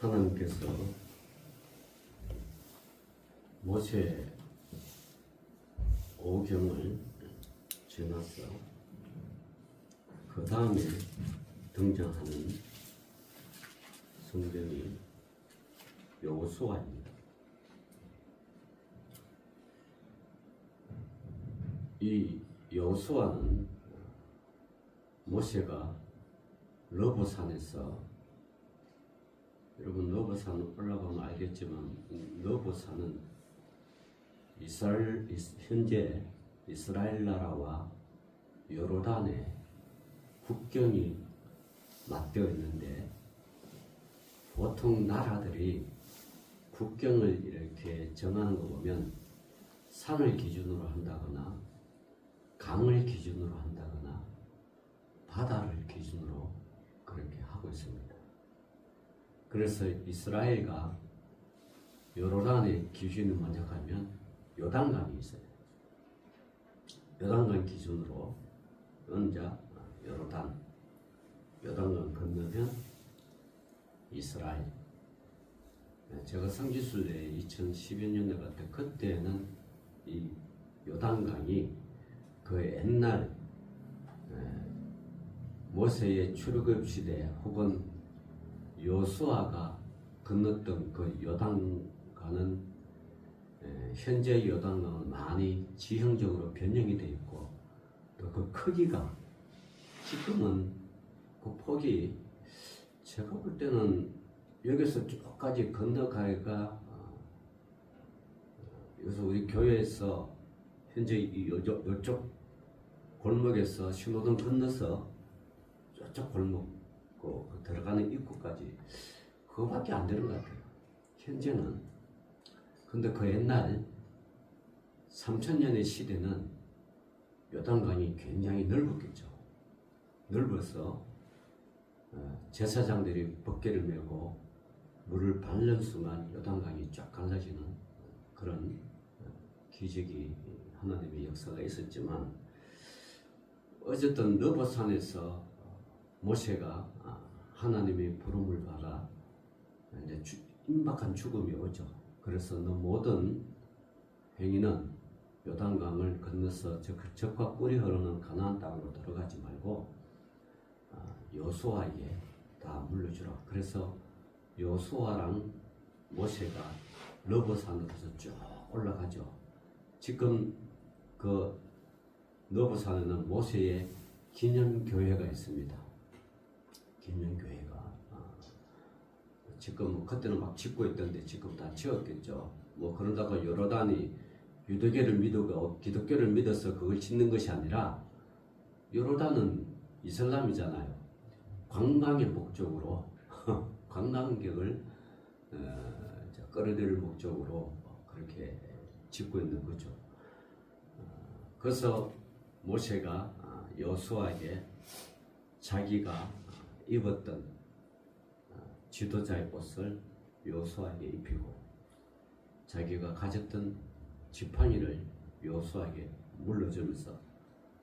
하나님께서 모세 오경을 지나서 그 다음에 등장하는 성경이 여호수아입니다. 이 여호수아는 모세가 느보산에서, 여러분 느보산 올라가면 알겠지만 느보산은 현재 이스라엘 나라와 요르단의 국경이 맞대어 있는데, 보통 나라들이 국경을 이렇게 정하는 거 보면 산을 기준으로 한다거나 강을 기준으로 한다거나 바다를 기준으로 그렇게 하고 있습니다. 그래서 이스라엘과 요르단의 기준이 먼저 가면 요단강이 있어요. 요단강 기준으로 언자 요단강 건너면 이스라엘. 제가 성지순례 2012년에 갈 때, 그때는 이 요단강이 그 옛날 모세의 출애굽 시대 혹은 여호수아가 건넜던 그 요단강은 현재 요단강은 많이 지형적으로 변형이 되어 있고, 또 그 크기가 지금은 그 폭이 제가 볼 때는 여기서 쭉까지 건너가기가, 여기서 우리 교회에서 현재 이쪽 골목에서 신호등 건너서 저쪽 골목 그 들어가는 입구까지 그거밖에 안 되는 것 같아요, 현재는. 근데 그 옛날 3000년의 시대는 요단강이 굉장히 넓었겠죠. 넓어서 제사장들이 법궤를 메고 물을 밟는 순간 요단강이 쫙 갈라지는 그런 기적이, 하나님의 역사가 있었지만, 어쨌든 느보산에서 모세가 하나님의 부름을 받아 이제 임박한 죽음이 오죠. 그래서 너 모든 행위는 요단강을 건너서 적과 꿀이 흐르는 가나안 땅으로 들어가지 말고 여호수아에게 다 물려주라. 그래서 여호수아랑 모세가 느보산으로서 쭉 올라가죠. 지금 그 느보산에는 모세의 기념교회가 있습니다. 기념교회가 지금 그때는 막 짓고 있던데 지금 다 지었겠죠. 뭐 그러다가 요르단이 유대교를 믿고 기독교를 믿어서 그걸 짓는 것이 아니라, 요르단은 이슬람이잖아요. 관광의 목적으로 관광객을 끌어들일 목적으로 그렇게 짓고 있는 거죠. 그래서 모세가 여호수아에게 자기가 입었던 지도자의 옷을 여호수아에게 입히고, 자기가 가졌던 지팡이를 여호수아에게 물려주면서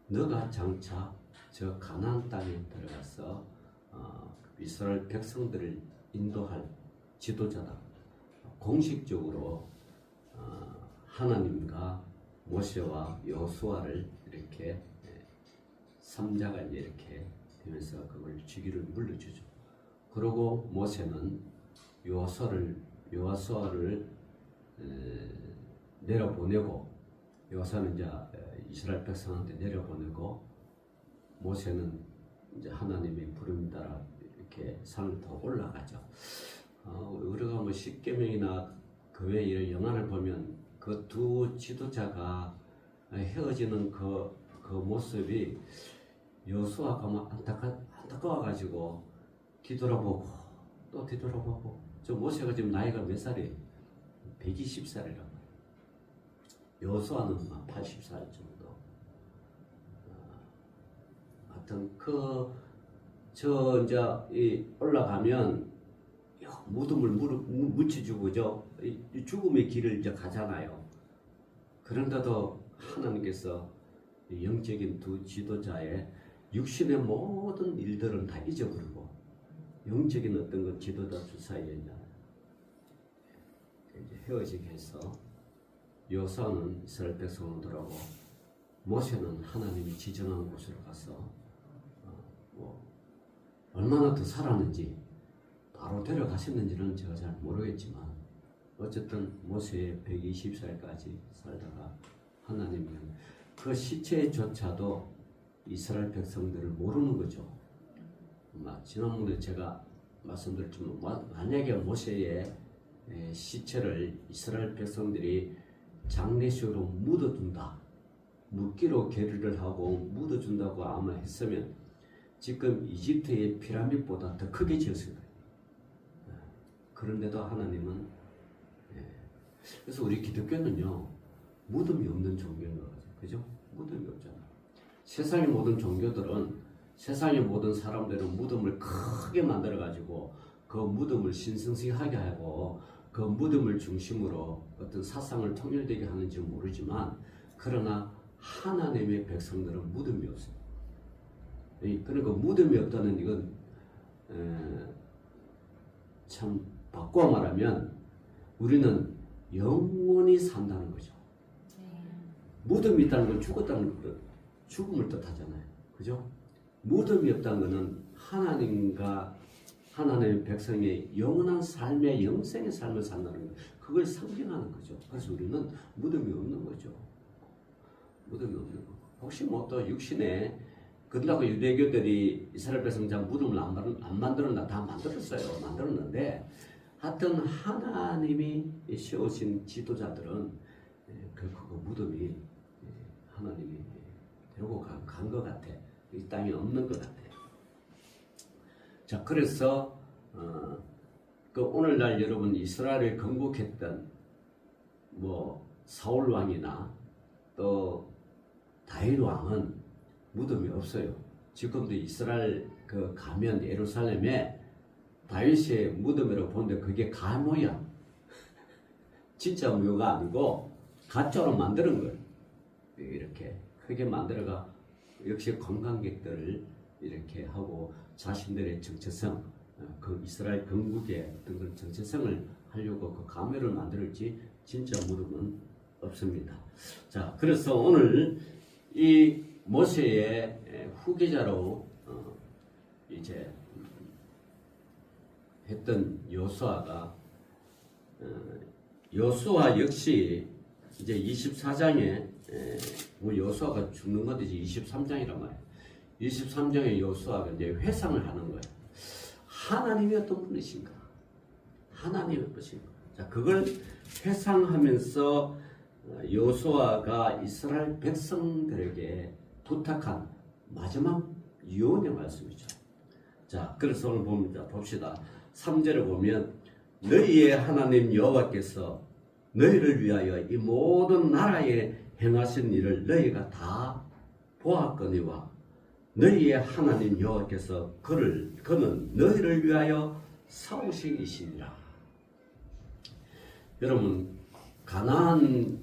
너가 장차 저 가나안 땅에 들어가서 이스라엘 백성들을 인도할 지도자다. 공식적으로 하나님과 모세와 여호수아를 이렇게 삼자가 이렇게 되면서 그걸 주기를 물려주죠. 그러고 모세는 여호수아를 내려보내고, 여호수아는 이제 이스라엘 백성한테 내려보내고, 모세는 이제 하나님의 부름 따라 이렇게 산을 더 올라가죠. 우리가 뭐 십계명이나 그 외 이런 영화를 보면 그 두 지도자가 헤어지는 그 모습이 여호수아가 막 안타까워가지고 뒤돌아보고 또 뒤돌아보고. 저 모세가 지금 나이가 몇 살이에요? 120살이란 말이에요. 여호수아는 80살 정도. 하여튼 이제 올라가면 무덤을 묻혀주고죠. 죽음의 길을 이제 가잖아요. 그런데도 하나님께서 영적인 두 지도자의 육신의 모든 일들은 다 잊어버리고, 영적인 어떤 그 지도자 두 사이에 이제 헤어지게 해서 여호수아는 이스라엘 백성을 돌아오고 모세는 하나님이 지정한 곳으로 가서 뭐 얼마나 더 살았는지 바로 데려가셨는지는 제가 잘 모르겠지만 어쨌든 모세 120살까지 살다가 하나님이 그 시체조차도 이스라엘 백성들을 모르는 거죠. 지난번에 제가 말씀드렸지만 만약에 모세의 시체를 이스라엘 백성들이 장례식으로 묻어둔다, 묻기로 계류를 하고 묻어준다고 아마 했으면 지금 이집트의 피라밋보다 더 크게 지었을 거예요. 그런데도 하나님은 그래서 우리 기독교는요 무덤이 없는 종교인 것 같아요. 그죠? 무덤이 없잖아. 세상의 모든 종교들은 세상의 모든 사람들은 무덤을 크게 만들어 가지고 그 무덤을 신성시하게 하고 그 무덤을 중심으로 어떤 사상을 통일되게 하는지 모르지만 그러나 하나님의 백성들은 무덤이 없어요. 그러니까 무덤이 없다는 이건 참 바꿔 말하면 우리는 영원히 산다는 거죠. 무덤이 있다는 건 죽었다는 것, 죽음을 뜻하잖아요. 그죠? 무덤이 없다는 것은 하나님과 하나님의 백성의 영원한 삶의 영생의 삶을 산다는 것, 그걸 상징하는 거죠. 그래서 우리는 무덤이 없는 거죠. 무덤이 없는 거. 혹시 뭐 또 육신에 그렇다고 유대교들이 이스라엘 백성장 무덤을 안 만들었나? 다 만들었어요. 만들었는데 하여튼 하나님이 세우신 지도자들은 결코 그 무덤이 하나님이 데리고 간 것 같아. 이 땅에 없는 것 같아. 자, 그래서 그 오늘날 여러분 이스라엘을 건국했던 뭐 사울 왕이나 또 다윗 왕은 무덤이 없어요. 지금도 이스라엘 그 가면 예루살렘에 다윗의 무덤이라고 보는데 그게 가모야. 진짜 묘가 아니고 가짜로 만드는 거예요. 이렇게 크게 만들어가 역시 관광객들을 이렇게 하고 자신들의 정체성, 그 이스라엘 건국의 어떤 그런 정체성을 하려고 그 가면을 만들었지 진짜 무덤은 없습니다. 자, 그래서 오늘 이 모세의 후계자로 이제 했던 여호수아가 여호수아 역시 이제 24장에 여호수아가 죽는 건데 이제 23장이란 말이에요. 23장에 여호수아가 이제 회상을 하는 거예요. 하나님이 어떤 분이신가? 하나님이 어떤 분이신가? 자, 그걸 회상하면서 여호수아가 이스라엘 백성들에게 부탁한 마지막 유언의 말씀이죠. 자, 그래서 오늘 봅시다. 3절을 보면 너희의 하나님 여호와께서 너희를 위하여 이 모든 나라에 행하신 일을 너희가 다 보았거니와 너희의 하나님 여호와께서 그는 너희를 위하여 싸우신 이시니라. 여러분, 가나안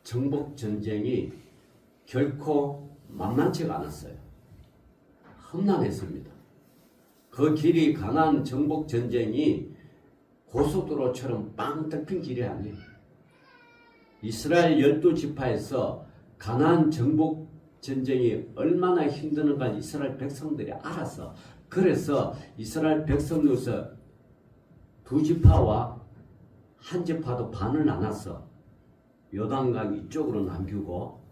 정복 전쟁이 결코 만만치가 않았어요. 험난했습니다. 그 길이 가나안 정복 전쟁이 고속도로처럼 빵 뚫힌 길이 아니에요. 이스라엘 12지파에서 가나안 정복 전쟁이 얼마나 힘드는가 이스라엘 백성들이 알아서 그래서 이스라엘 백성들에서 두 지파와 한 지파도 반을 나눠서 요단강 이쪽으로 남기고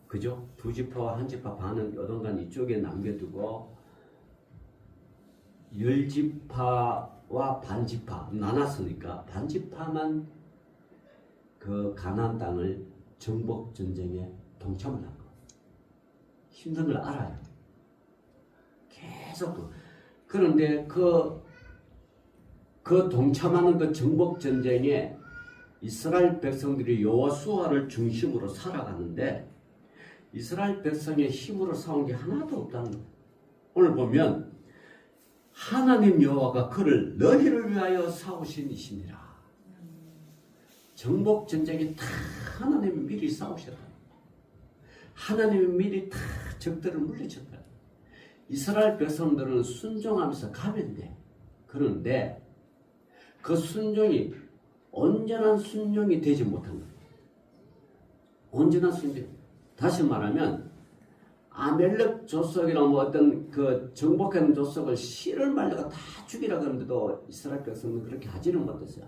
그죠? 두 지파와 한 지파 반은 요단강 이쪽에 남겨두고 10지파와 반지파 나눴으니까 반지파만 그 가나안 땅을 정복 전쟁에 동참을 한 거. 힘든 걸 알아요. 계속 그런데 그 동참하는 그 정복 전쟁에 이스라엘 백성들이 여호수아를 중심으로 살아가는데 이스라엘 백성의 힘으로 싸운 게 하나도 없다는 거예요. 오늘 보면 하나님 여호와가 그를 너희를 위하여 싸우신 이시니라. 정복 전쟁이 다 하나님이 미리 싸우셨다. 하나님이 미리 다 적들을 물리쳤다. 이스라엘 백성들은 순종하면서 가면 돼. 그런데 그 순종이 온전한 순종이 되지 못한 거예요. 온전한 순종. 다시 말하면 아멜렉 족속이나 뭐 어떤 그 정복하는 족속을 씨를 말려가 다 죽이라 그러는데도 이스라엘 백성은 그렇게 하지는 못했어요.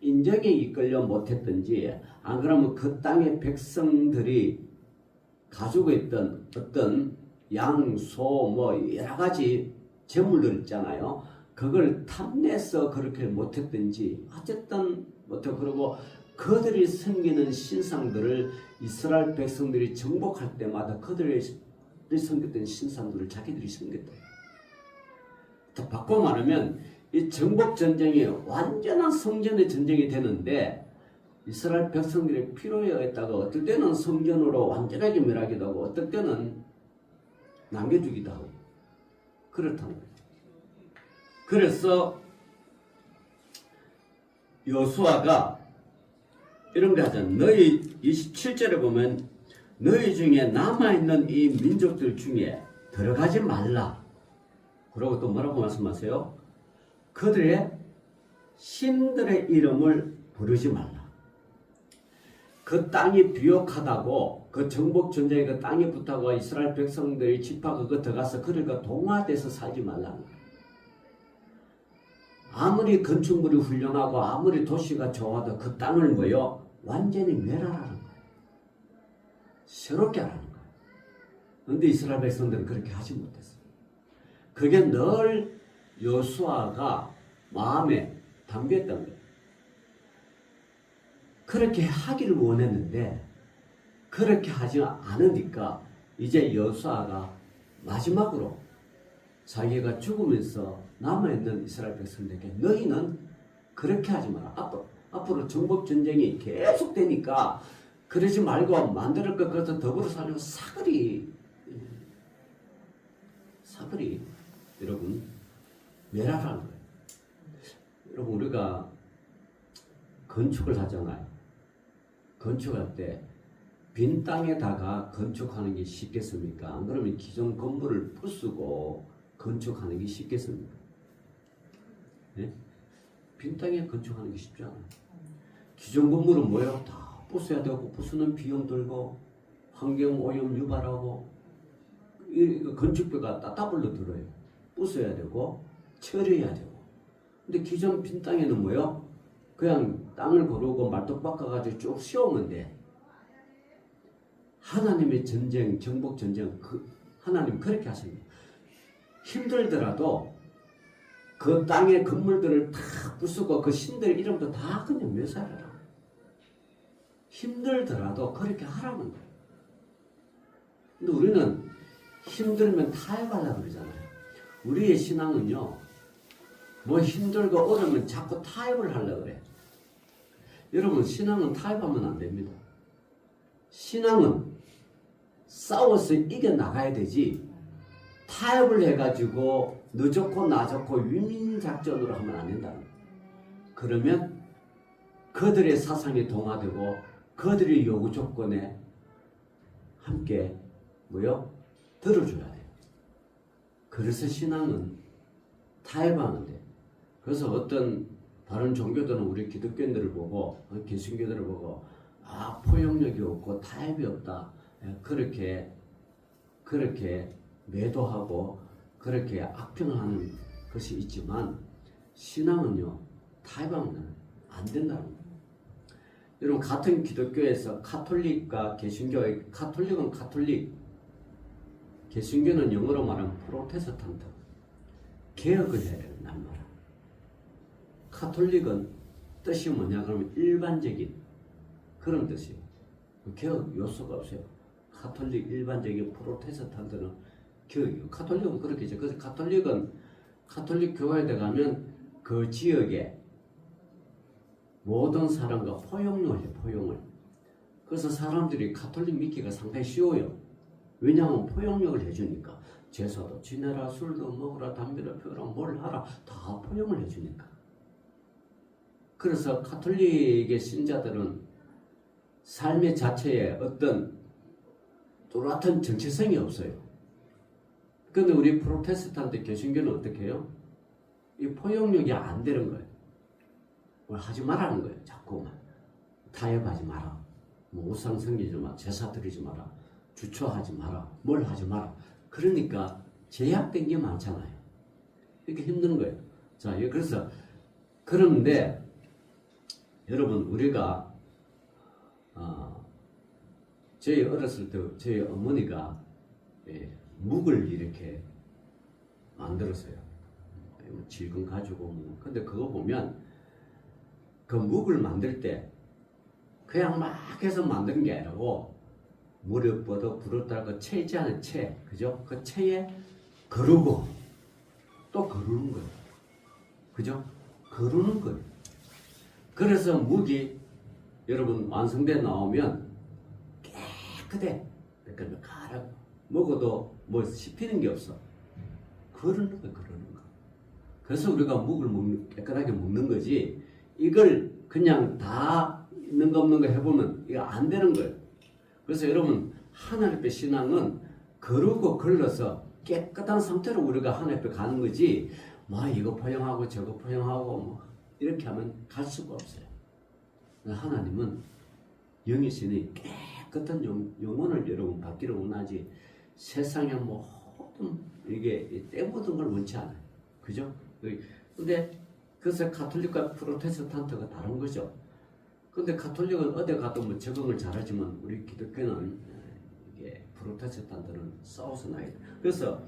인정에 이끌려 못했든지 안 그러면 그 땅의 백성들이 가지고 있던 어떤 양, 소, 뭐 여러 가지 재물들 있잖아요. 그걸 탐내서 그렇게 못했든지 어쨌든 못해. 그러고 그들이 섬기는 신상들을 이스라엘 백성들이 정복할 때마다 그들이 섬겼던 신상들을 자기들이 섬겼다. 더 바꿔 말하면 이 정복 전쟁이 완전한 성전의 전쟁이 되는데 이스라엘 백성들이 필요에 의했다가 어떨 때는 성전으로 완전하게 멸하기도 하고 어떨 때는 남겨주기도 하고 그렇다는 거예요. 그래서 여호수아가 이런 거 하잖아. 너희 27절에 보면 너희 중에 남아있는 이 민족들 중에 들어가지 말라. 그러고 또 뭐라고 말씀하세요? 그들의 신들의 이름을 부르지 말라. 그 땅이 비옥하다고 그 정복 전쟁에 그 땅이 붙다고 이스라엘 백성들이 지파 그거 들어가서 그러니까 동화돼서 살지 말라는 거예요. 아무리 건축물이 훌륭하고 아무리 도시가 좋아도 그 땅을 뭐요? 완전히 멸하라는 거예요. 새롭게 하라는 거예요. 그런데 이스라엘 백성들은 그렇게 하지 못했어요. 그게 늘 여호수아가 마음에 담겼던 거예요. 그렇게 하기를 원했는데 그렇게 하지 않으니까 이제 여호수아가 마지막으로 자기가 죽으면서 남아있는 이스라엘 백성들에게 너희는 그렇게 하지 마라. 앞으로 정복 전쟁이 계속 되니까 그러지 말고 만들 것 그것도 더불어 살려고 사거리 여러분 멸하라는 거예요. 여러분 우리가 건축을 하잖아요. 건축할 때 빈 땅에다가 건축하는 게 쉽겠습니까? 안 그러면 기존 건물을 부수고 건축하는 게 쉽겠습니까? 네? 빈 땅에 건축하는 게 쉽지 않아요. 기존 건물은 뭐예요? 다 부숴야 되고 부수는 비용 들고 환경 오염 유발하고 이 건축비가 따따블로 들어요. 부숴야 되고 처리해야 되고. 근데 기존 빈 땅에는 뭐예요? 그냥 땅을 고르고 말뚝 박아가지고 쭉 씌우면 돼. 하나님의 전쟁, 정복 전쟁, 하나님 그렇게 하십니다. 힘들더라도 그 땅의 건물들을 다 부수고 그 신들 이름도 다 그냥 멸살하라. 힘들더라도 그렇게 하라는 거예요. 근데 우리는 힘들면 타협하려고 그러잖아요. 우리의 신앙은요, 뭐 힘들고 어려우면 자꾸 타협을 하려고 그래. 여러분, 신앙은 타협하면 안 됩니다. 신앙은 싸워서 이겨나가야 되지, 타협을 해가지고 너 좋고 나 좋고 위민작전으로 하면 안 된다는 거예요. 그러면 그들의 사상이 동화되고 그들의 요구 조건에 함께 들어줘야 돼요. 그래서 신앙은 타협하는 데. 그래서 어떤 다른 종교들은 우리 기독교인들을 보고 개신교들을 보고 포용력이 없고 타협이 없다. 그렇게 매도하고 그렇게 악평하는 것이 있지만 신앙은요 타협하면 안 된다는 거예요. 여러분 같은 기독교에서 카톨릭과 개신교의 카톨릭은 카톨릭, 개신교는 영어로 말하면 프로테스탄트, 개혁을 해야 돼요. 남나라. 카톨릭은 뜻이 뭐냐 그러면 일반적인 그런 뜻이에요. 개혁 요소가 없어요. 카톨릭 일반적인 프로테스탄트는 교육이요. 카톨릭은 그렇게 있죠. 그래서 카톨릭은 카톨릭 교회에 가면 그 지역에 모든 사람과 포용을 해요. 포용을. 그래서 사람들이 카톨릭 믿기가 상당히 쉬워요. 왜냐하면 포용력을 해주니까. 제사도 지내라, 술도 먹으라, 담배도 피우라, 뭘 하라 다 포용을 해주니까. 그래서 카톨릭의 신자들은 삶의 자체에 어떤 뚜렷한 정체성이 없어요. 그런데 우리 프로테스탄트 개신교는 어떻게 해요? 이 포용력이 안 되는 거예요. 하지 말라는 거예요. 자꾸만 타협하지 마라. 뭐 우상 섬기지 마라. 제사 드리지 마라. 주초하지 마라. 뭘 하지 마라. 그러니까 제약된 게 많잖아요. 이렇게 힘든 거예요. 자, 그래서 그런데 여러분 우리가 저희 어렸을 때 저희 어머니가 묵을 이렇게 만들었어요. 질근 가지고 뭐. 근데 그거 보면 그 묵을 만들 때 그냥 막 해서 만든 게 아니고 물을 뻗어 불을 따고 채 있지 않은 채, 그죠? 그 채에 거르고 또 거르는 거예요. 그죠? 거르는 거예요. 그래서 묵이 여러분 완성돼 나오면 깨끗해. 그러니까 가라고 먹어도 뭐 씹히는 게 없어. 거르는 거예요. 거르는 거. 그래서 우리가 묵을 깨끗하게 먹는 거지 이걸 그냥 다 있는 거 없는 거 해보면 이거 안 되는 거예요. 그래서 여러분 하나님 앞에 신앙은 거르고 걸러서 깨끗한 상태로 우리가 하나님 앞에 가는 거지 막 이거 포용하고 저거 포용하고 뭐 이렇게 하면 갈 수가 없어요. 하나님은 영이시니 깨끗한 영혼을 여러분 받기를 원하지 세상에 모든 이게 때 묻은 걸 원치 않아요. 그죠? 근데 그래서 가톨릭과 프로테스탄트가 다른 거죠. 근데 가톨릭은 어디 가도 뭐 적응을 잘하지만 우리 기독교는 이게 프로테스탄트는 싸워서 나야 돼. 그래서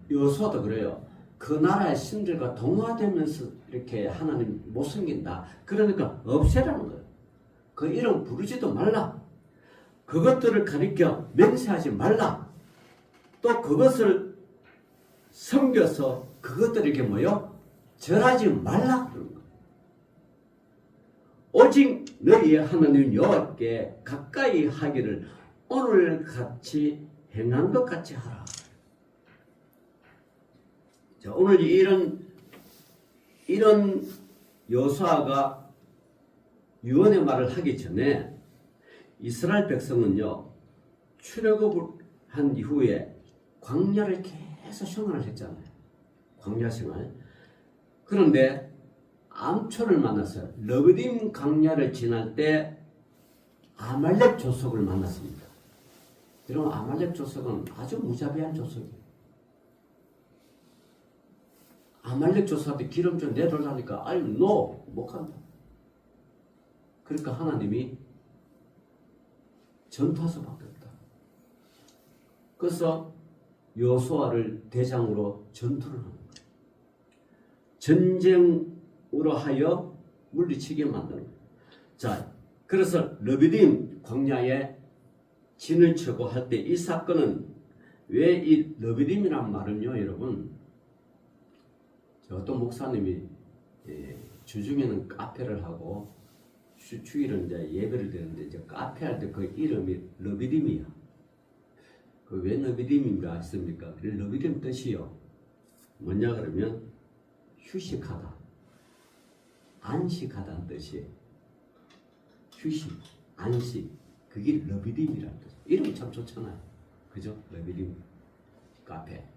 여호수아도 그래요. 그 나라의 신들과 동화되면서 이렇게 하나님 못 섬긴다. 그러니까 없애라는 거예요. 그 이름 부르지도 말라. 그것들을 가리켜 맹세하지 말라. 또 그것을 섬겨서 그것들에게 뭐요? 절하지 말라. 그런 거예요. 오직 너희의 하나님 여호와께 가까이 하기를 오늘 같이 행한 것 같이 하라. 자, 오늘 이런 여호수아가 유언의 말을 하기 전에 이스라엘 백성은요 출애굽을 한 이후에 광야를 계속 생활을 했잖아요. 광야 생활. 그런데 암초를 만났어요. 르비딤 광야를 지날 때 아말렉 족속을 만났습니다. 여러분 아말렉 족속은 아주 무자비한 족속이에요. 아말렉 족속한테 기름 좀 내달라니까 아유 못 간다. 그러니까 하나님이 전투할 수밖에 없다. 그래서 여호수아를 대장으로 전투를 하는 거예요. 전쟁으로 하여 물리치게 만드는 거예요. 자, 그래서 르비딤 광야에 진을 치고 할 때 이 사건은 왜 이 르비딤이란 말은요, 여러분, 어떤 목사님이 주중에는 카페를 하고 주일은 이제 예배를 드리는데 이제 카페 할 때 그 이름이 르비딤이야. 그 왜 르비딤인가 했습니까? 르비딤 뜻이요. 뭐냐 그러면 휴식하다, 안식하다는 뜻이에요. 휴식, 안식, 그게 르비딤이라는 뜻. 이름이 참 좋잖아요. 그죠? 르비딤 카페.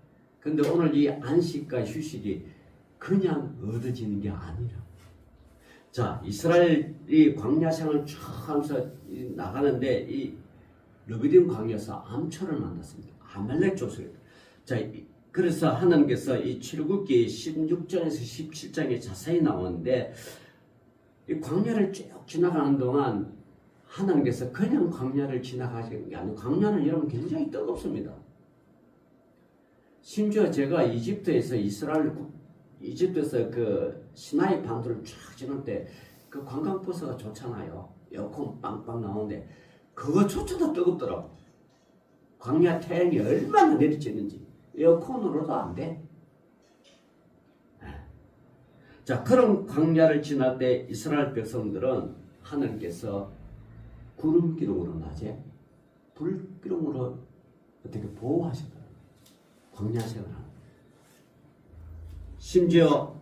근데 오늘 이 안식과 휴식이 그냥 얻어지는 게 아니라. 자, 이스라엘이 광야 생활을 쭉 하면서 나가는데 이 르비딤 광야에서 암초를 만났습니다. 아말렉 족속이에요. 자, 그래서 하나님께서 이 출애굽기 16장에서 17장에 자세히 나오는데 이 광야를 쭉 지나가는 동안 하나님께서 그냥 광야를 지나가시는 게 아니고 광야는 여러분 굉장히 뜨겁습니다. 심지어 제가 이집트에서 그 시나이 반도를 쫙 지날 때 그 관광버스가 좋잖아요. 에어컨 빵빵 나오는데 그거조차도 뜨겁더라고. 광야 태양이 얼마나 내리쬐는지 에어컨으로도 안 돼. 자, 그런 광야를 지날 때 이스라엘 백성들은 하나님께서 구름 기둥으로 낮에 불 기둥으로 어떻게 보호하셨다. 광야 생활. 심지어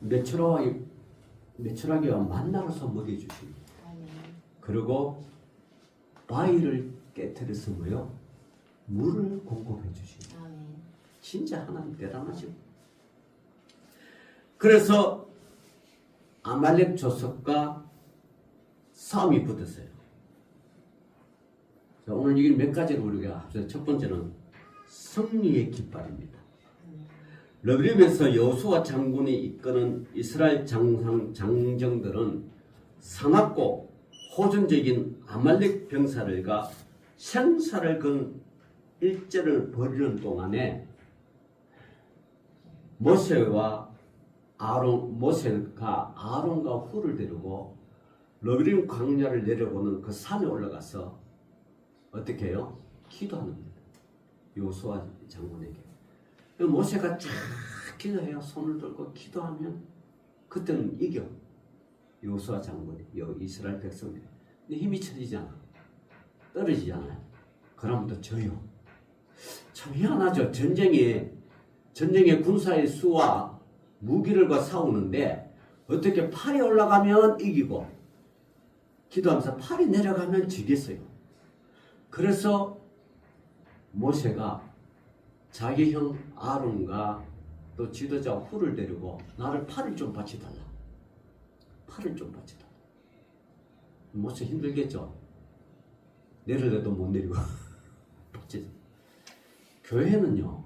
메추라기와 만나로서 먹여주십니다. 그리고 바위를 깨뜨려서 뭐요? 물을 공급해 주십니다. 진짜 하나님 대단하죠. 그래서 아말렉 족속과 싸움이 붙었어요. 자, 오늘 이게 몇 가지를 우리가 합쳐서 첫 번째는 승리의 깃발입니다. 르브림에서 여호수아 장군이 이끄는 이스라엘 장정들은 사납고 호전적인 아말렉 병사들과 생사를 건 일제를 벌이는 동안에 모세가 아론과 훌을 데리고 르브림 광야를 내려보는 그 산에 올라가서 어떻게 해요? 기도하는 겁니다. 여호수아 장군에게. 모세가 쫙 기도해요. 손을 들고 기도하면 그때는 이겨. 여호수아 장군이 이스라엘 백성들이. 근데 힘이 처지잖아. 떨어지잖아요. 그러면 또 져요. 참 희한하죠. 전쟁의 군사의 수와 무기들과 싸우는데 어떻게 팔이 올라가면 이기고 기도하면서 팔이 내려가면 지겠어요. 그래서 모세가 자기 형 아론과 또 지도자 훌을 데리고 나를 팔을 좀 받쳐달라. 팔을 좀 받쳐달라. 모세 힘들겠죠? 내려도 못 내리고. 교회는요,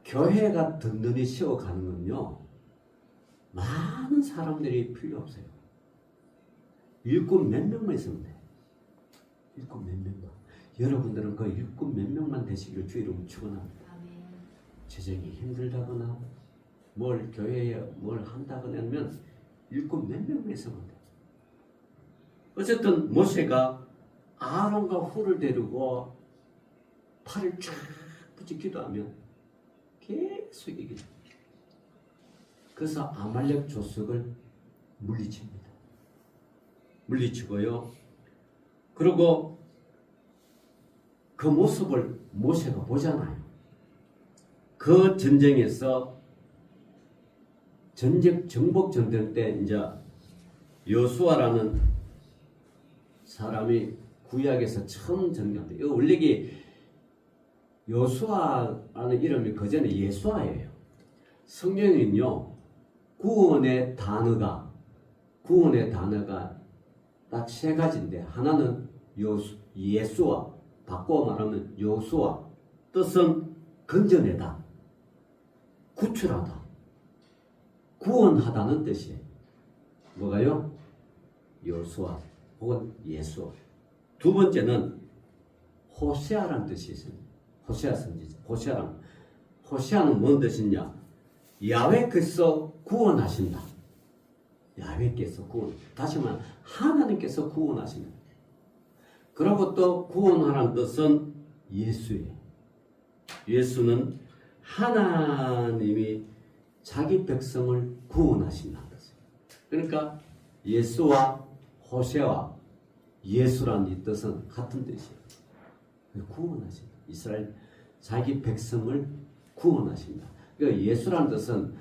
교회가 든든히 세워가는 건요, 많은 사람들이 필요 없어요. 일꾼 몇 명만 있으면 돼. 일꾼 몇 명만. 여러분들은 그 일꾼 몇 명만 되시기를 주의 이름으로 축원합니다. 재정이 힘들다거나 교회에 뭘 한다거나 하면 일꾼 몇 명만 있으면 돼. 어쨌든 모세가 아론과 훌을 데리고 팔을 쫙 붙여 기도하면 계속 이기죠. 그래서 아말렉 족속을 물리칩니다. 물리치고요. 그리고 그 모습을 모세가 보잖아요. 그 전쟁에서 정복 전쟁 때 이제 여수아라는 사람이 구약에서 처음 전개합니다. 이거 원래 여수아라는 이름이 그 전에 예수아예요. 성경은요, 구원의 단어가 딱 세 가지인데, 하나는 예수아, 바꿔 말하면 여수아, 뜻은 건져내다, 구출하다, 구원하다는 뜻이에요. 뭐가요? 여수아 혹은 예수. 두 번째는 호세아라는 뜻이 있습니다. 호세아 선지자. 호세아는 뭔 뜻이냐? 야훼께서 구원하신다. 야훼께서 다시 말하면 하나님께서 구원하신다. 그리고 또 구원하라는 뜻은 예수예요. 예수는 하나님이 자기 백성을 구원하신다는 뜻이에요. 그러니까 예수와 호세와 예수라는 이 뜻은 같은 뜻이에요. 구원하신다. 이스라엘 자기 백성을 구원하신다. 그러니까 예수라는 뜻은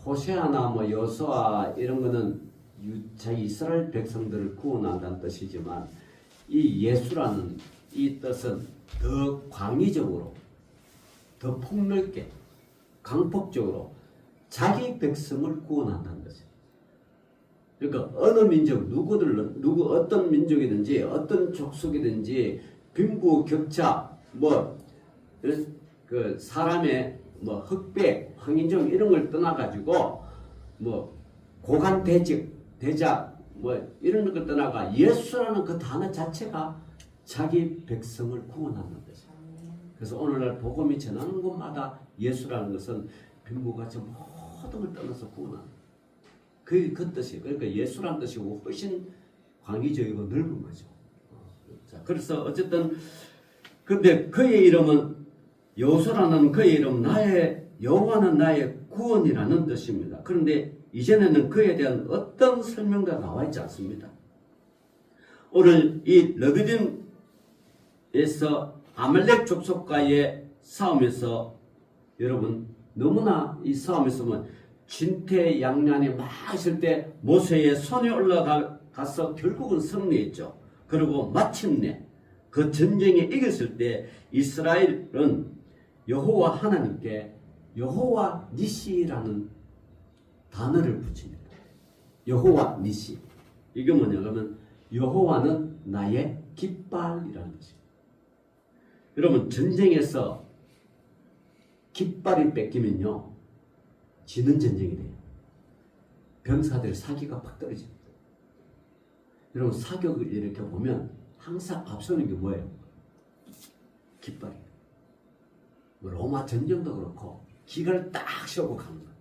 호세아나 여호수아 이런 거는 자기 이스라엘 백성들을 구원한다는 뜻이지만 이 예수라는 이 뜻은 더 광의적으로, 더 폭넓게, 강폭적으로 자기 백성을 구원한다는 뜻이에요. 그러니까 어느 민족, 어떤 민족이든지 어떤 족속이든지 빈부격차, 그 사람의 흑백, 황인종 이런 걸 떠나가지고 고관 대작 이런 걸 떠나가 예수라는 그 단어 자체가 자기 백성을 구원하는 것이에요. 그래서 오늘날 복음이 전하는 곳마다 예수라는 것은 빈부격차 모든 걸 떠나서 구원하는 그 뜻이에요. 그러니까 예수라는 뜻이 훨씬 광의적이고 넓은 거죠. 자, 그래서 어쨌든 근데 그의 이름은 여호수아라는 그의 이름 여호와는 나의 구원이라는 뜻입니다. 그런데 이전에는 그에 대한 어떤 설명도 나와 있지 않습니다. 오늘 이 르비딤에서 아말렉 족속과의 싸움에서 여러분 너무나 이 싸움에서 진퇴양난이 막 있을 때 모세의 손에 올라가서 결국은 승리했죠. 그리고 마침내 그 전쟁에 이겼을 때 이스라엘은 여호와 하나님께 여호와 니시라는 단어를 붙입니다. 여호와 니시. 이게 뭐냐 그러면 여호와는 나의 깃발이라는 것이에요. 여러분 전쟁에서 깃발이 뺏기면요 지는 전쟁이 돼요. 병사들의 사기가 팍 떨어집니다. 여러분 사격을 이렇게 보면 항상 앞서는 게 뭐예요? 깃발이에요. 로마 전쟁도 그렇고 기가를 딱 세우고 가는 거예요.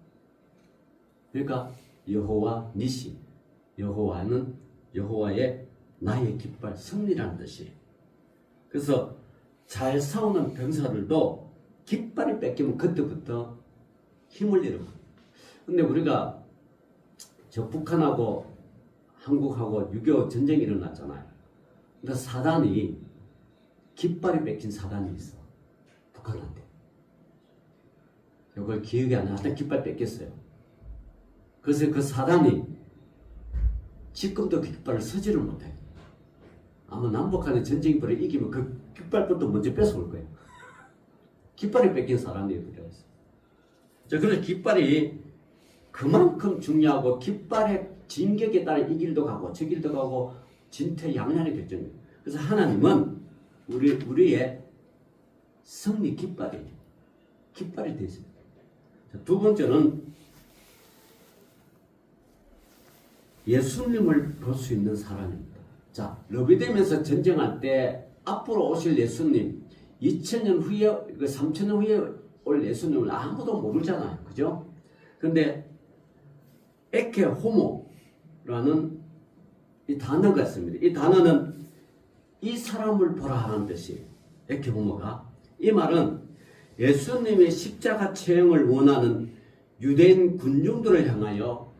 그러니까 여호와 니시, 여호와는 여호와의 나의 깃발, 승리라는 뜻이에요. 그래서 잘 싸우는 병사들도 깃발이 뺏기면 그때부터 힘을 잃어요. 근데 우리가 저 북한하고 한국하고 6.25 전쟁이 일어났잖아요. 그러니까 사단이 깃발이 뺏긴 사단이 있어. 북한한테. 이걸 기억이 안 나. 하여튼 깃발 뺏겼어요. 그래서 그 사단이 지금도 그 깃발을 서지를 못해. 아마 남북한의 전쟁이 벌어 이기면 그 깃발부터 먼저 뺏어올 거예요. 깃발이 뺏긴 사람이 그랬어요. 자, 그래서 깃발이 그만큼 중요하고 깃발의 진격에 따라 이 길도 가고 저 길도 가고 진퇴양난의 결정이에요. 그래서 하나님은 우리의 승리 깃발이 되어 있습니다. 자, 두 번째는 예수님을 볼 수 있는 사람입니다. 자, 러비뎀에서 전쟁할 때 앞으로 오실 예수님, 2000년 후에, 3000년 후에 올 예수님을 아무도 모르잖아요. 그죠? 근데 에케 호모라는 이 단어가 있습니다. 이 단어는 이 사람을 보라 하는 뜻이에요. 에케 호모가. 이 말은 예수님의 십자가 체형을 원하는 유대인 군중들을 향하여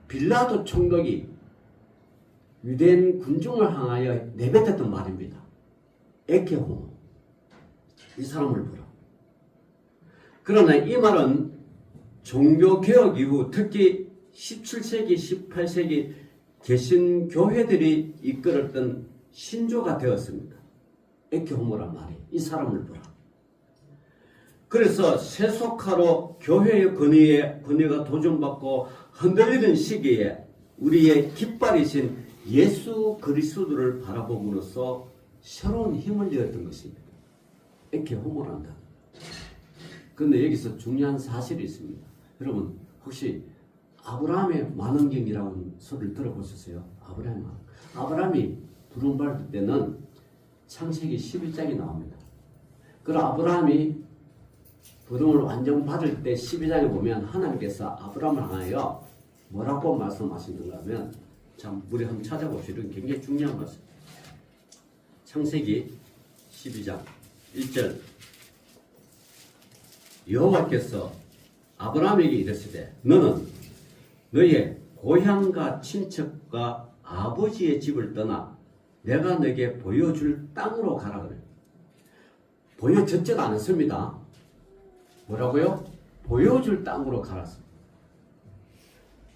빌라도 총독이 유대인 군중을 향하여 내뱉었던 말입니다. 에케 호모. 이 사람을 보라. 그러나 이 말은 종교개혁 이후 특히 17세기, 18세기 개신교회들이 이끌었던 신조가 되었습니다. 에케 호모란 말이 이 사람을 보라. 그래서 세속화로 교회의 권위가 도전받고 흔들리는 시기에 우리의 깃발이신 예수 그리스도를 바라봄으로써 새로운 힘을 내었던 것입니다. 에케 호모란다. 그런데 여기서 중요한 사실이 있습니다. 여러분 혹시 아브라함의 만원경이라는 소리를 들어보셨어요? 아브라함이 부름받을 때는 창세기 11장이 나옵니다. 그럼 아브라함이 부름을 완전 받을 때 12장에 보면 하나님께서 아브라함을 향하여 뭐라고 말씀하시는가 하면 참 우리 한번 찾아봅시다. 이건 굉장히 중요한 것입니다. 창세기 12장 1절 여호와께서 아브라함에게 이르시되 너는 너의 고향과 친척과 아버지의 집을 떠나 내가 너에게 보여줄 땅으로 가라 그래요. 보여줬지도 않았습니다. 뭐라고요? 보여줄 땅으로 가라습니다.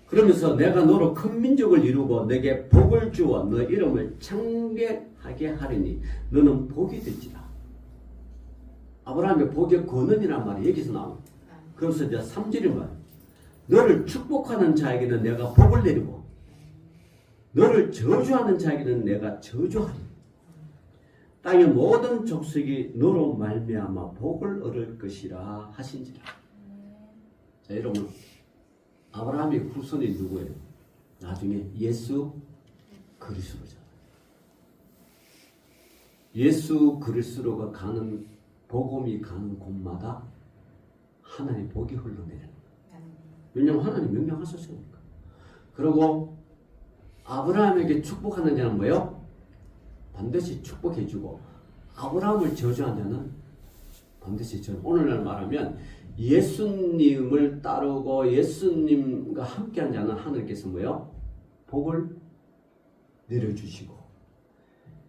그러면서 내가 너로 큰 민족을 이루고 너에게 복을 주어 너 이름을 창대하게 하리니 너는 복이 될지라. 아브라함의 복의 권능이란 말이 여기서 나옵니다. 그래서 이제 3절이 뭐예요? 너를 축복하는 자에게는 내가 복을 내리고 너를 저주하는 자에게는 내가 저주하리. 땅의 모든 족속이 너로 말미암아 복을 얻을 것이라 하신지라. 자, 여러분 아브라함의 후손이 누구예요? 나중에 예수 그리스도잖아요. 예수 그리스도가 가는 복음이 가는 곳마다 하나님의 복이 흘러내리는 거예요. 왜냐하면 하나님 명령하셨으니까. 그리고 아브라함에게 축복하는 자는 뭐예요? 반드시 축복해주고 아브라함을 저주한 자는 반드시 저주. 오늘날 말하면 예수님을 따르고 예수님과 함께한 자는 하나님께서 뭐예요? 복을 내려주시고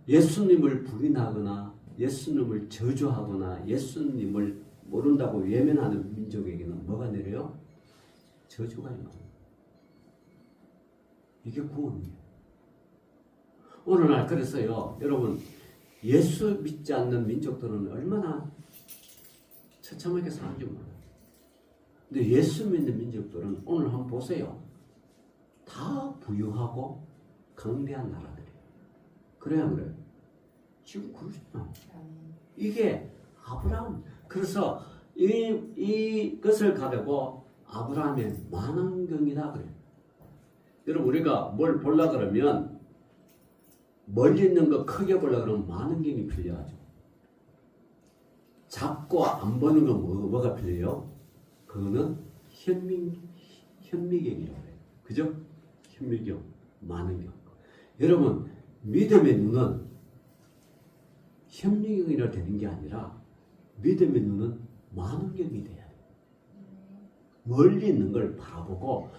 예수님을 부인하거나 예수님을 저주하거나 예수님을 모른다고 외면하는 민족에게는 뭐가 내려요? 저주가 임합니다. 이게 구원이에요. 오늘날 그래서요, 여러분 예수 믿지 않는 민족들은 얼마나 처참하게 사는지 몰라요. 근데 예수 믿는 민족들은 오늘 한번 보세요. 다 부유하고 강대한 나라들이에요. 그래야 그래요. 지금 그러잖아요. 이게 아브라함. 그래서 이것을 가지고 아브라함의 만원경이다 그래요. 여러분 우리가 뭘 보려 그러면 멀리 있는 거 크게 보려 그러면 만원경이 필요하죠. 작고 안 보는 건 뭐가 필요해요? 그거는 현미경이라고 해요. 그죠? 현미경, 만원경. 여러분 믿음의 눈은 현미경이라 되는 게 아니라 믿음의 눈은 만원경이 돼야 돼요. 멀리 있는 걸 바라보고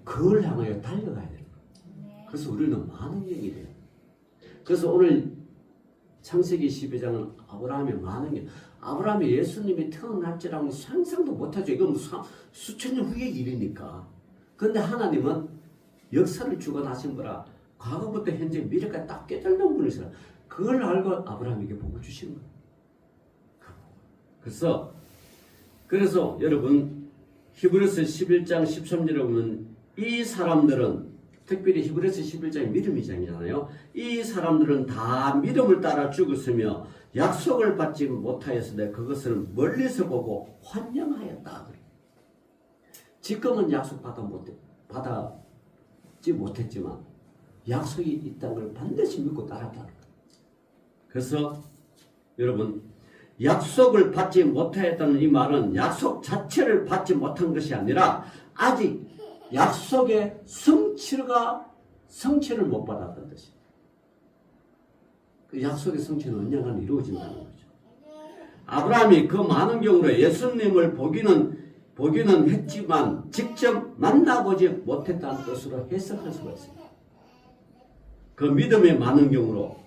그걸 향하여 달려가야 돼요. 그래서 우리는 만원경이 돼요. 그래서 오늘 창세기 12장은 아브라함의 만원경. 아브라함이 예수님이 태어날지라고 상상도 못하죠. 이건 수천 년 후의 일이니까. 그런데 하나님은 역사를 주관하신 거라 과거부터 현재 미래까지 딱 깨달는 분이시라. 그걸 알고 아브라함에게 복을 주시는 거예요. 그래서 여러분 히브리서 11장 13절에 보면 이 사람들은 특별히 히브리서 11장이 믿음의 장이잖아요. 이 사람들은 다 믿음을 따라 죽었으며 약속을 받지 못하였으되 그것을 멀리서 보고 환영하였다. 지금은 약속 받지 못했지만 약속이 있다는 걸 반드시 믿고 따랐다. 그래서 여러분 약속을 받지 못하였다는 이 말은 약속 자체를 받지 못한 것이 아니라 아직 약속의 성취를 못 받았다는 뜻이에요. 그 약속의 성취는 언젠가 이루어진다는 거죠. 아브라함이 그 많은 경우로 예수님을 보기는 했지만 직접 만나보지 못했다는 뜻으로 해석할 수가 있습니다. 그 믿음의 많은 경우로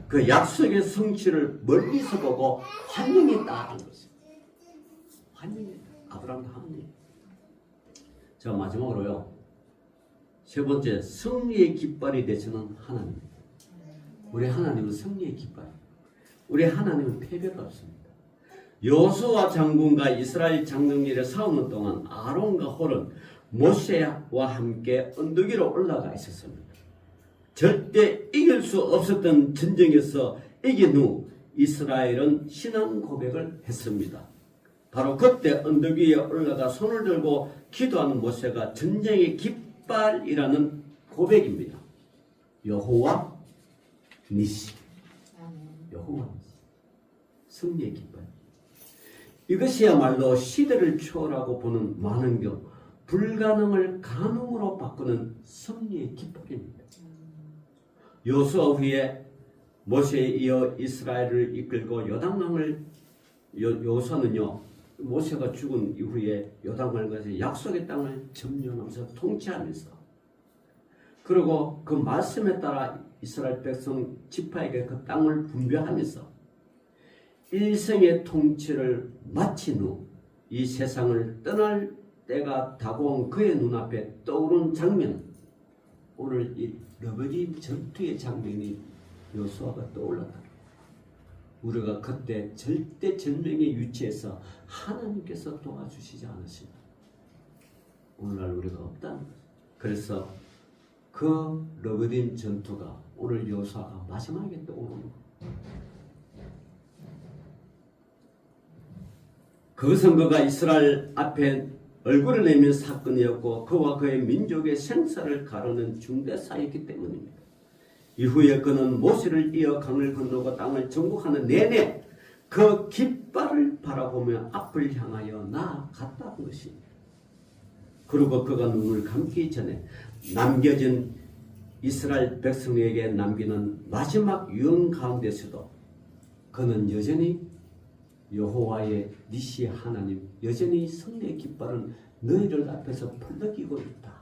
그 약속의 성취를 멀리서 보고 환영했다는 것입니다. 환영했다. 아브라함도 하느님. 자, 마지막으로요. 세 번째, 승리의 깃발이 되시는 하나님. 우리 하나님은 승리의 깃발. 우리 하나님은 패배가 없습니다. 여호수아 장군과 이스라엘 장정일의 싸우는 동안 아론과 홀은 모세와 함께 언덕 위로 올라가 있었습니다. 절대 이길 수 없었던 전쟁에서 이긴 후 이스라엘은 신앙 고백을 했습니다. 바로 그때 언덕 위에 올라가 손을 들고 기도하는 모세가 전쟁의 깃발이라는 고백입니다. 여호와 니시. 여호와 니시. 승리의 깃발. 이것이야말로 시대를 초월하고 보는 만원경, 불가능을 가능으로 바꾸는 승리의 깃발입니다. 여호수아 후에 모세에 이어 이스라엘을 이끌고 요단강을 여호수아는요 모세가 죽은 이후에 요단강을 가서 약속의 땅을 점령하면서 통치하면서 그리고 그 말씀에 따라 이스라엘 백성 지파에게 그 땅을 분배하면서 일생의 통치를 마친 후 이 세상을 떠날 때가 다가온 그의 눈앞에 떠오른 장면, 오늘 이 르브딘 전투의 장면이 여호수아가 떠올랐다. 우리가 그때 절대 절명의 위치에서 하나님께서 도와주시지 않으시나 오늘날 우리가 없다는 거죠. 그래서 그 르브딘 전투가 오늘 여호수아가 마지막에 떠오르는 거예요. 그 선거가 이스라엘 앞에 얼굴을 내민 사건이었고 그와 그의 민족의 생사를 가르는 중대사였기 때문입니다. 이후에 그는 모세를 이어 강을 건너고 땅을 정복하는 내내 그 깃발을 바라보며 앞을 향하여 나아갔다는 것입니다. 그리고 그가 눈을 감기 전에 남겨진 이스라엘 백성에게 남기는 마지막 유언 가운데서도 그는 여전히 여호와의 니시 하나님, 여전히 승리의 깃발은 너희들 앞에서 펄럭이고 있다.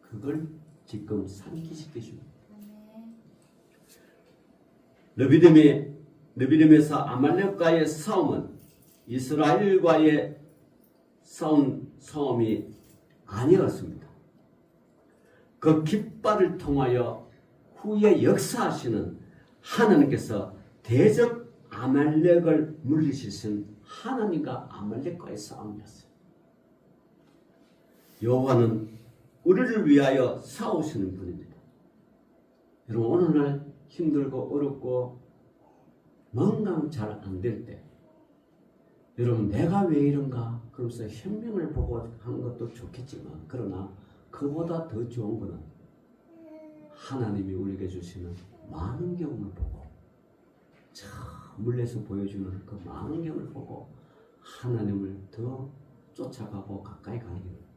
그걸 지금 상기시켜줍니다. 르비딤에서 아말렉과의 싸움은 이스라엘과의 싸움이 아니었습니다. 그 깃발을 통하여 후에 역사하시는 하나님께서 대적 아말렉을 물리치신 하나님과 아말렉과의 싸움이었어요. 여호와는 우리를 위하여 싸우시는 분입니다. 여러분 오늘날 힘들고 어렵고 뭔가 잘 안 될 때 여러분 내가 왜 이런가 그러면서 현명을 보고 하는 것도 좋겠지만 그러나 그보다 더 좋은 것은 하나님이 우리에게 주시는 많은 경험을 보고 저 물에서 보여주는 그 많은 경험을 보고 하나님을 더 쫓아가고 가까이 가기를.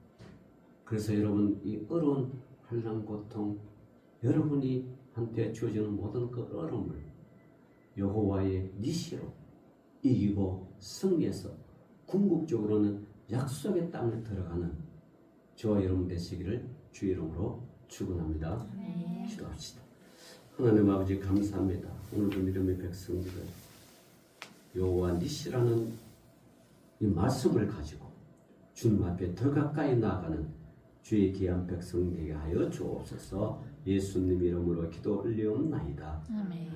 그래서 여러분 이 어려운 환난 고통 여러분이 한테 주어지는 모든 그 어려움을 여호와의 니시로 이기고 승리해서 궁극적으로는 약속의 땅에 들어가는 저와 여러분 되시기를 주의 이름으로 축원합니다. 기도합시다. 하나님 아버지 감사합니다. 오늘도 믿음의 백성들을 여호와 니시라는 이 말씀을 가지고 주님 앞에 더 가까이 나아가는 주의 귀한 백성 되게 하여 주옵소서. 예수님 이름으로 기도 올리옵나이다. 아멘.